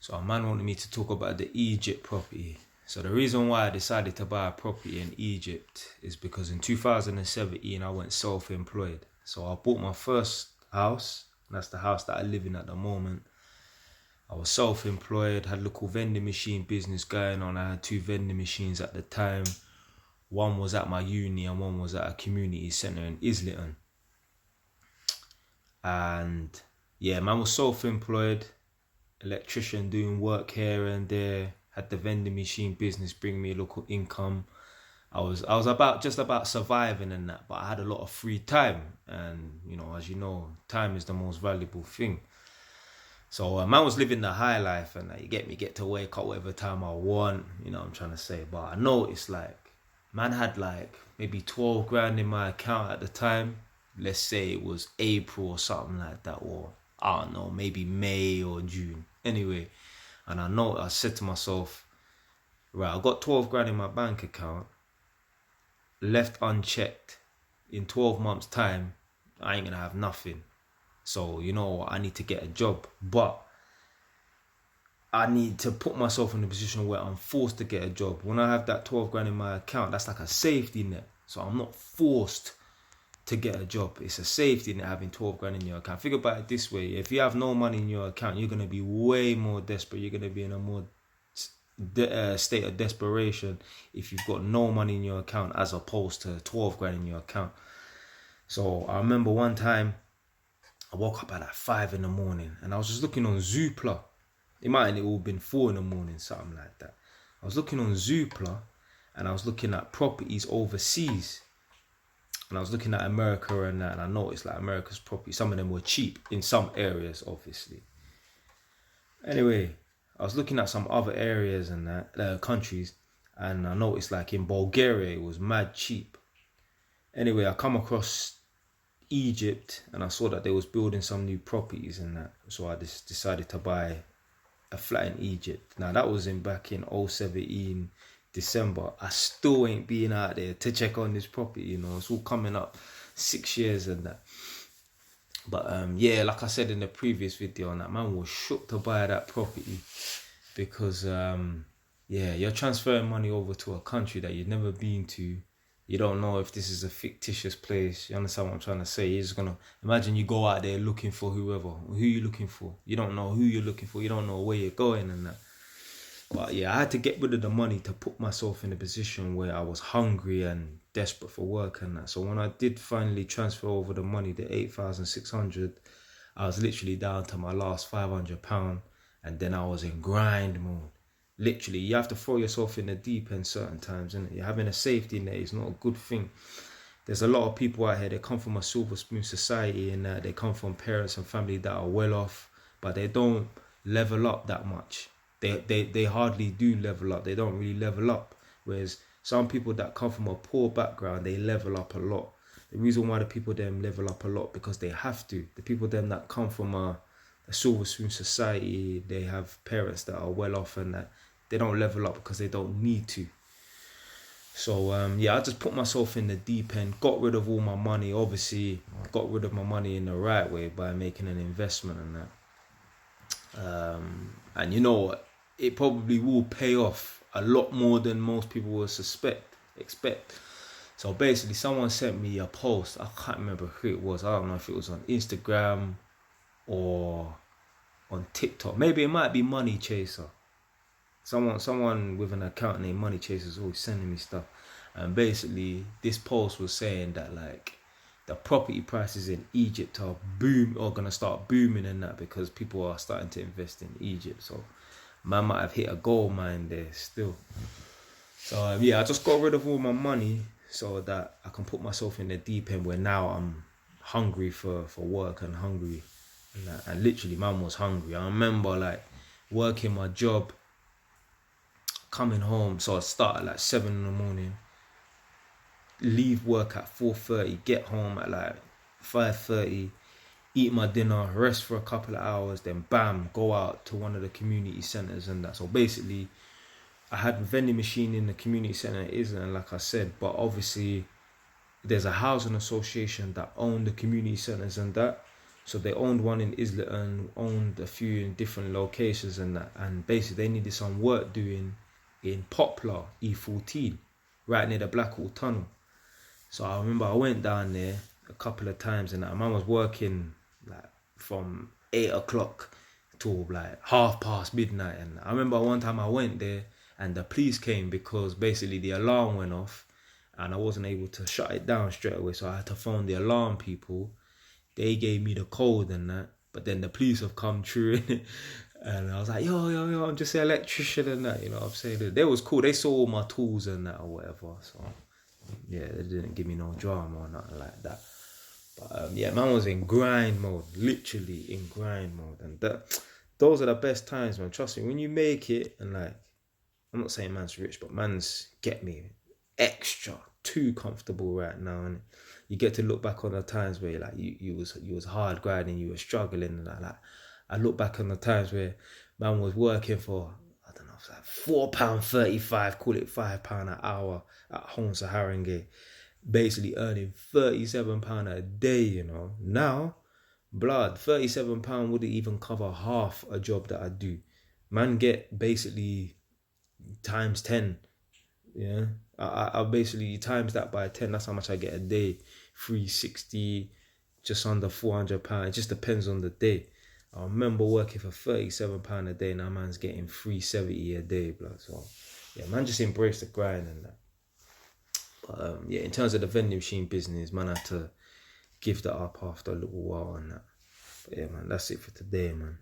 So a man wanted me to talk about the Egypt property. So the reason why I decided to buy a property in Egypt is because in 2017 I went self-employed. So I bought my first house. That's the house that I live in at the moment. I was self-employed, had a local vending machine business going on. I had 2 vending machines at the time. One was at my uni and one was at a community centre in Islington. And yeah, man was self-employed, electrician doing work here and there, had the vending machine business bring me a local income. I was just about surviving and that, but I had a lot of free time, and as you know, time is the most valuable thing. So man was living the high life, and you get to wake up whatever time I want, what I'm trying to say. But I noticed like man had like maybe 12 grand in my account at the time. Let's say it was April or something like that, or I don't know, maybe May or June. Anyway, and I said to myself, right, I got 12 grand in my bank account, left unchecked. In 12 months time, I ain't gonna have nothing. So I need to get a job, but I need to put myself in a position where I'm forced to get a job. When I have that 12 grand in my account, that's like a safety net. So I'm not forced to get a job. It's a safety net having 12 grand in your account. Think about it this way. If you have no money in your account, you're going to be way more desperate. You're going to be in a more state of desperation if you've got no money in your account as opposed to 12 grand in your account. So I remember one time I woke up at like 5 in the morning and I was just looking on Zoopla. It might have all been 4 in the morning, something like that. I was looking on Zoopla and I was looking at properties overseas. And I was looking at America and that, and I noticed like America's property, some of them were cheap in some areas, obviously. Anyway, I was looking at some other areas and that, countries, and I noticed like in Bulgaria, it was mad cheap. Anyway, I come across Egypt and I saw that they was building some new properties and that. So I just decided to buy a flat in Egypt. Now that was back in 2017 December. I still ain't been out there to check on this property, it's all coming up 6 years and that. But yeah, like I said in the previous video, that man was shook to buy that property because yeah, you're transferring money over to a country that you've never been to. You don't know if this is a fictitious place. You understand what I'm trying to say? You're just gonna imagine you go out there looking for whoever. Who you looking for? You don't know who you're looking for. You don't know where you're going and that. But yeah, I had to get rid of the money to put myself in a position where I was hungry and desperate for work and that. So when I did finally transfer over the money, the 8,600, I was literally down to my last £500, and then I was in grind mode. Literally, you have to throw yourself in the deep end certain times, innit? You're having a safety net is not a good thing. There's a lot of people out here, they come from a silver spoon society and they come from parents and family that are well off, but they don't level up that much. They hardly do level up. They don't really level up. Whereas some people that come from a poor background, they level up a lot. The reason why the people them level up a lot because they have to. The people them that come from a silver spoon society, they have parents that are well off and that they don't level up because they don't need to. So yeah, I just put myself in the deep end, got rid of all my money. Obviously, got rid of my money in the right way by making an investment and that. And you know what? It probably will pay off a lot more than most people will expect. So basically, someone sent me a post. I can't remember who it was. I don't know if it was on Instagram or on TikTok. Maybe it might be Money Chaser. Someone with an account named Money Chaser is always sending me stuff. And basically, this post was saying that like the property prices in Egypt are gonna start booming and that because people are starting to invest in Egypt. So man might have hit a gold mine there still. So yeah, I just got rid of all my money so that I can put myself in the deep end where now I'm hungry for work and hungry. And literally, man was hungry. I remember like working my job, coming home. So I start at like 7 in the morning, leave work at 4:30, get home at like 5:30, eat my dinner, rest for a couple of hours, then bam, go out to one of the community centres and that. So basically, I had a vending machine in the community centre, isn't like I said, but obviously there's a housing association that own the community centres and that. So they owned one in Islington, owned a few in different locations and that. And basically they needed some work doing in Poplar, E14, right near the Blackwall Tunnel. So I remember I went down there a couple of times and that. Man was working like from 8 o'clock till like midnight. And I remember one time I went there and the police came because basically the alarm went off and I wasn't able to shut it down straight away. So I had to phone the alarm people. They gave me the code and that, but then the police have come through and I was like, yo, I'm just an electrician and that, you know what I'm saying? They was cool. They saw all my tools and that or whatever. So yeah, they didn't give me no drama or nothing like that. But yeah, man was in grind mode, literally in grind mode. And those are the best times, man. Trust me, when you make it and like, I'm not saying man's rich, but man's get me extra too comfortable right now, and you get to look back on the times where like you was hard grinding, you were struggling, and like I look back on the times where man was working for, I don't know, it's like £4.35, call it £5 an hour at home to Haringey, basically earning £37 a day. You know, now blood £37 wouldn't even cover half a job that I do. Man get basically times 10. Yeah, I basically times that by 10. That's how much I get a day. 360, just under £400. It just depends on the day. I remember working for £37 a day. Now man's getting £370 a day, blood. So yeah, man, just embrace the grind and that. But yeah, in terms of the vending machine business, man, I had to give that up after a little while and that. But yeah, man, that's it for today, man.